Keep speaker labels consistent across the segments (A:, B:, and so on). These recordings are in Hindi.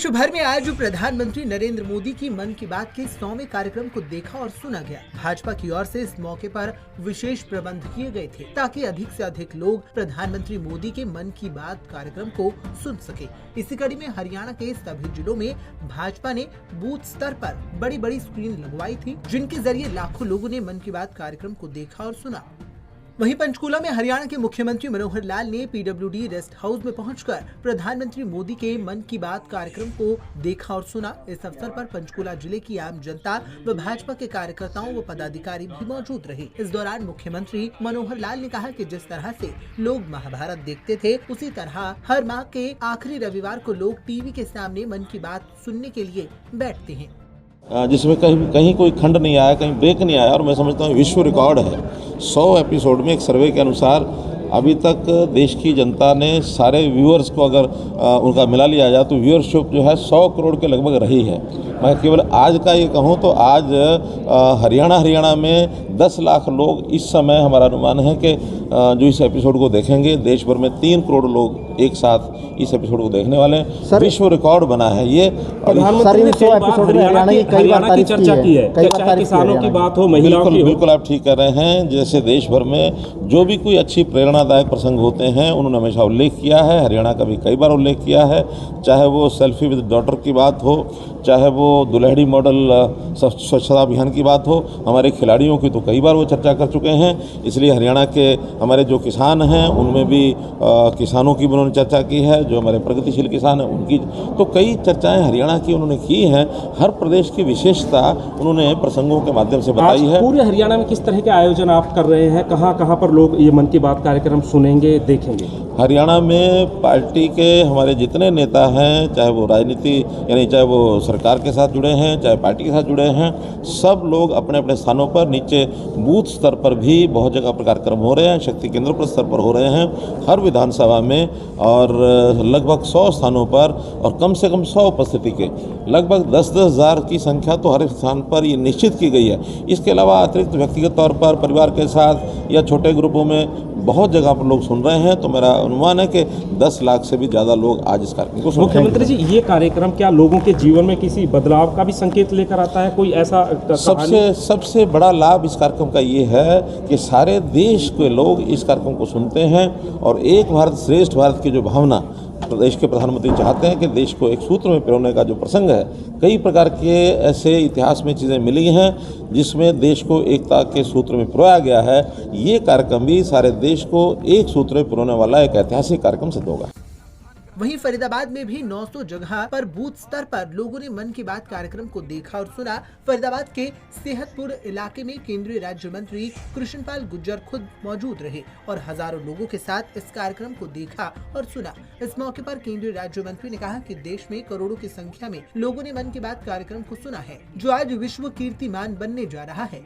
A: विश्व भर में आज प्रधानमंत्री नरेंद्र मोदी की मन की बात के 100वें कार्यक्रम को देखा और सुना गया। भाजपा की ओर से इस मौके पर विशेष प्रबंध किए गए थे ताकि अधिक से अधिक लोग प्रधानमंत्री मोदी के मन की बात कार्यक्रम को सुन सके। इसी कड़ी में हरियाणा के सभी जिलों में भाजपा ने बूथ स्तर पर बड़ी बड़ी स्क्रीन लगवाई थी, जिनके जरिए लाखों लोगों ने मन की बात कार्यक्रम को देखा और सुना। वहीं पंचकूला में हरियाणा के मुख्यमंत्री मनोहर लाल ने पीडब्ल्यूडी रेस्ट हाउस में पहुंचकर प्रधानमंत्री मोदी के मन की बात कार्यक्रम को देखा और सुना। इस अवसर पर पंचकूला जिले की आम जनता व भाजपा के कार्यकर्ताओं व पदाधिकारी भी मौजूद रहे। इस दौरान मुख्यमंत्री मनोहर लाल ने कहा कि जिस तरह से लोग महाभारत देखते थे, उसी तरह हर माह के आखिरी रविवार को लोग टीवी के सामने मन की बात सुनने के लिए बैठते हैं,
B: जिसमें कहीं कोई खंड नहीं आया, कहीं ब्रेक नहीं आया। और मैं समझता हूँ विश्व रिकॉर्ड है। 100 एपिसोड में एक सर्वे के अनुसार अभी तक देश की जनता ने सारे व्यूअर्स को अगर उनका मिला लिया जाए तो व्यूअरशिप जो है 100 करोड़ के लगभग रही है। मैं केवल आज का ये कहूँ तो आज हरियाणा में 10 लाख लोग इस समय, हमारा अनुमान है कि जो इस एपिसोड को देखेंगे, देश भर में 3 करोड़ लोग एक साथ इस एपिसोड को देखने वाले हैं। विश्व रिकॉर्ड बना है ये।
C: प्रधानमंत्री ने हरियाणा की चर्चा की है, चाहे किसानों की बात हो, महिलाओं की हो।
B: बिल्कुल आप ठीक कर रहे हैं। जैसे देश भर में जो भी कोई अच्छी प्रेरणादायक प्रसंग होते हैं उन्होंने हमेशा उल्लेख किया है। हरियाणा का भी कई बार उल्लेख किया है, चाहे वो सेल्फी विद डॉटर की बात हो, चाहे वो दुल्हड़ी मॉडल स्वच्छता अभियान की बात हो। हमारे खिलाड़ियों की तो कई बार वो चर्चा कर चुके हैं। इसलिए हरियाणा के हमारे जो किसान हैं उनमें भी किसानों की उन्होंने चर्चा की है, जो हमारे प्रगतिशील किसान हैं उनकी तो कई चर्चाएं हरियाणा की उन्होंने की हैं। हर प्रदेश की विशेषता उन्होंने प्रसंगों के माध्यम से बताई है।
C: पूरे हरियाणा में किस तरह के आयोजन आप कर रहे हैं? कहाँ पर लोग ये मन की बात कार्यक्रम सुनेंगे, देखेंगे?
B: हरियाणा में पार्टी के हमारे जितने नेता हैं, चाहे वो राजनीति यानी चाहे वो सरकार के साथ जुड़े हैं, चाहे पार्टी के साथ जुड़े हैं, सब लोग अपने अपने स्थानों पर, नीचे बूथ स्तर पर भी बहुत जगह पर कार्यक्रम हो रहे हैं, शक्ति केंद्र पर स्तर पर हो रहे हैं, हर विधानसभा में और लगभग 100 स्थानों पर और कम से कम 100 उपस्थिति के लगभग 10-10 हज़ार की संख्या तो हर स्थान पर ये निश्चित की गई है। इसके अलावा अतिरिक्त व्यक्तिगत तौर पर परिवार के साथ या छोटे ग्रुपों में बहुत जगह पर लोग सुन रहे हैं। तो मेरा अनुमान है कि 10 लाख से भी ज़्यादा लोग आज इस कार्यक्रम को सुन रहे हैं।
C: मुख्यमंत्री जी, ये कार्यक्रम क्या लोगों के जीवन में किसी बदलाव का भी संकेत लेकर आता है? कोई ऐसा
B: सबसे बड़ा लाभ इस कार्यक्रम का ये है कि सारे देश के लोग इस कार्यक्रम को सुनते हैं और एक भारत श्रेष्ठ भारत की जो भावना प्रदेश के प्रधानमंत्री चाहते हैं कि देश को एक सूत्र में पिरोने का जो प्रसंग है, कई प्रकार के ऐसे इतिहास में चीज़ें मिली हैं जिसमें देश को एकता के सूत्र में पिरोया गया है। ये कार्यक्रम भी सारे देश को एक सूत्र में पिरोने वाला एक ऐतिहासिक कार्यक्रम सिद्ध होगा।
A: वहीं फरीदाबाद में भी 900 जगह पर बूथ स्तर पर लोगों ने मन की बात कार्यक्रम को देखा और सुना। फरीदाबाद के सेहतपुर इलाके में केंद्रीय राज्य मंत्री कृष्णपाल गुर्जर खुद मौजूद रहे और हजारों लोगों के साथ इस कार्यक्रम को देखा और सुना। इस मौके पर केंद्रीय राज्य मंत्री ने कहा कि देश में करोड़ों की संख्या में लोगों ने मन की बात कार्यक्रम को सुना है, जो आज विश्व कीर्तिमान बनने जा रहा है।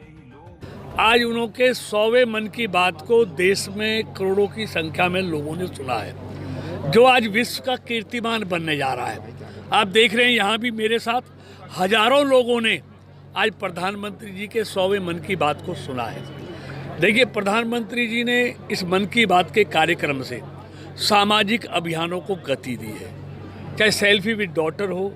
D: आज उनके 100वें मन की बात को देश में करोड़ों की संख्या में लोगों ने सुना है, जो आज विश्व का कीर्तिमान बनने जा रहा है। आप देख रहे हैं यहाँ भी मेरे साथ हजारों लोगों ने आज प्रधानमंत्री जी के 100वें मन की बात को सुना है। देखिए, प्रधानमंत्री जी ने इस मन की बात के कार्यक्रम से सामाजिक अभियानों को गति दी है, चाहे सेल्फी विद डॉटर हो,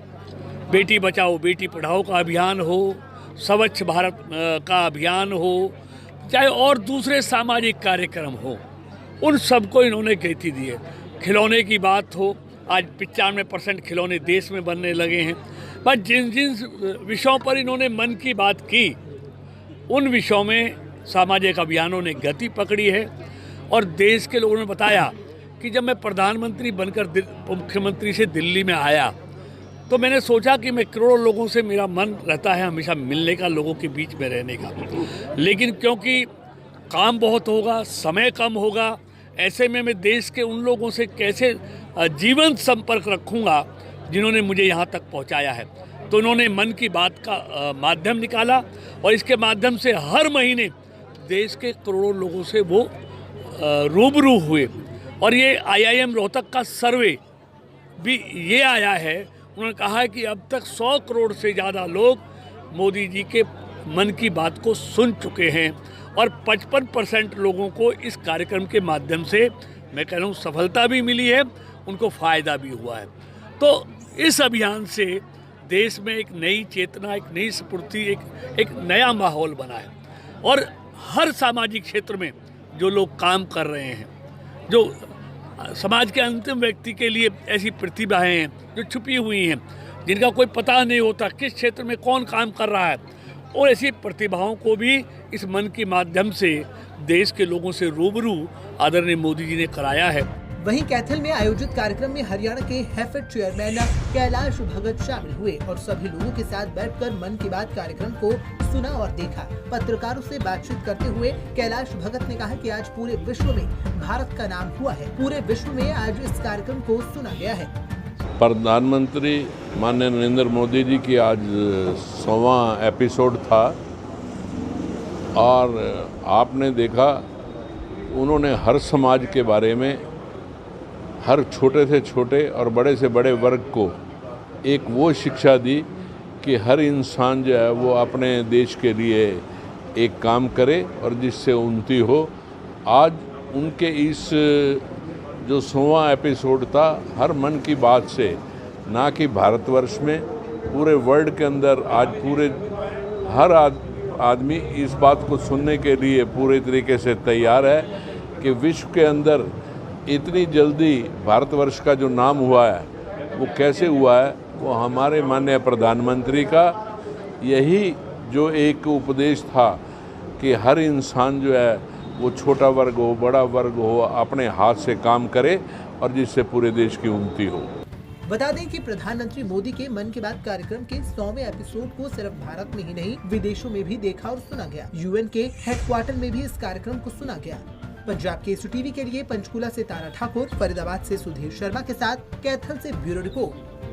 D: बेटी बचाओ बेटी पढ़ाओ का अभियान हो, स्वच्छ भारत का अभियान हो, चाहे और दूसरे सामाजिक कार्यक्रम हो, उन सबको इन्होंने गति दी है। खिलौने की बात हो, आज 95% खिलौने देश में बनने लगे हैं। बस जिन जिन विषयों पर इन्होंने मन की बात की, उन विषयों में सामाजिक अभियानों ने गति पकड़ी है। और देश के लोगों ने बताया कि जब मैं प्रधानमंत्री बनकर मुख्यमंत्री से दिल्ली में आया तो मैंने सोचा कि मैं करोड़ों लोगों से, मेरा मन रहता है हमेशा मिलने का, लोगों के बीच में रहने का, लेकिन क्योंकि काम बहुत होगा, समय कम होगा, ऐसे में मैं देश के उन लोगों से कैसे जीवंत संपर्क रखूंगा जिन्होंने मुझे यहाँ तक पहुँचाया है। तो उन्होंने मन की बात का माध्यम निकाला और इसके माध्यम से हर महीने देश के करोड़ों लोगों से वो रूबरू हुए। और ये IIM रोहतक का सर्वे भी ये आया है, उन्होंने कहा है कि अब तक 100 करोड़ से ज़्यादा लोग मोदी जी के मन की बात को सुन चुके हैं और 55% लोगों को इस कार्यक्रम के माध्यम से, मैं कह रहा हूँ, सफलता भी मिली है, उनको फ़ायदा भी हुआ है। तो इस अभियान से देश में एक नई चेतना, एक नई स्फूर्ति, एक नया माहौल बना है। और हर सामाजिक क्षेत्र में जो लोग काम कर रहे हैं, जो समाज के अंतिम व्यक्ति के लिए ऐसी प्रतिभाएं हैं जो छुपी हुई हैं, जिनका कोई पता नहीं होता किस क्षेत्र में कौन काम कर रहा है, और ऐसी प्रतिभाओं को भी इस मन के माध्यम से देश के लोगों से रूबरू आदरणीय मोदी जी ने कराया है।
A: वहीं कैथल में आयोजित कार्यक्रम में हरियाणा के हैफेड चेयरमैन कैलाश भगत शामिल हुए और सभी लोगों के साथ बैठकर मन की बात कार्यक्रम को सुना और देखा। पत्रकारों से बातचीत करते हुए कैलाश भगत ने कहा कि आज पूरे विश्व में भारत का नाम हुआ है, पूरे विश्व में आज इस कार्यक्रम को सुना गया है।
E: प्रधानमंत्री माननीय नरेंद्र मोदी जी की आज 100वां एपिसोड था और आपने देखा उन्होंने हर समाज के बारे में, हर छोटे से छोटे और बड़े से बड़े वर्ग को एक वो शिक्षा दी कि हर इंसान जो है वो अपने देश के लिए एक काम करे और जिससे उन्नति हो। आज उनके इस जो 100वां एपिसोड था, हर मन की बात से, ना कि भारतवर्ष में, पूरे वर्ल्ड के अंदर आज पूरे हर आदमी इस बात को सुनने के लिए पूरे तरीके से तैयार है कि विश्व के अंदर इतनी जल्दी भारतवर्ष का जो नाम हुआ है वो कैसे हुआ है। वो हमारे माननीय प्रधानमंत्री का यही जो एक उपदेश था कि हर इंसान जो है वो छोटा वर्ग हो, बड़ा वर्ग हो, अपने हाथ से काम करे और जिससे पूरे देश की उन्नति हो।
A: बता दें कि प्रधानमंत्री मोदी के मन की बात कार्यक्रम के 100वें एपिसोड को सिर्फ भारत में ही नहीं विदेशों में भी देखा और सुना गया। यूएन के हेडक्वार्टर में भी इस कार्यक्रम को सुना गया। पंजाब केसरी टीवी के लिए पंचकुला से तारा ठाकुर, फरीदाबाद से सुधीर शर्मा के साथ कैथल से ब्यूरो रिपोर्ट।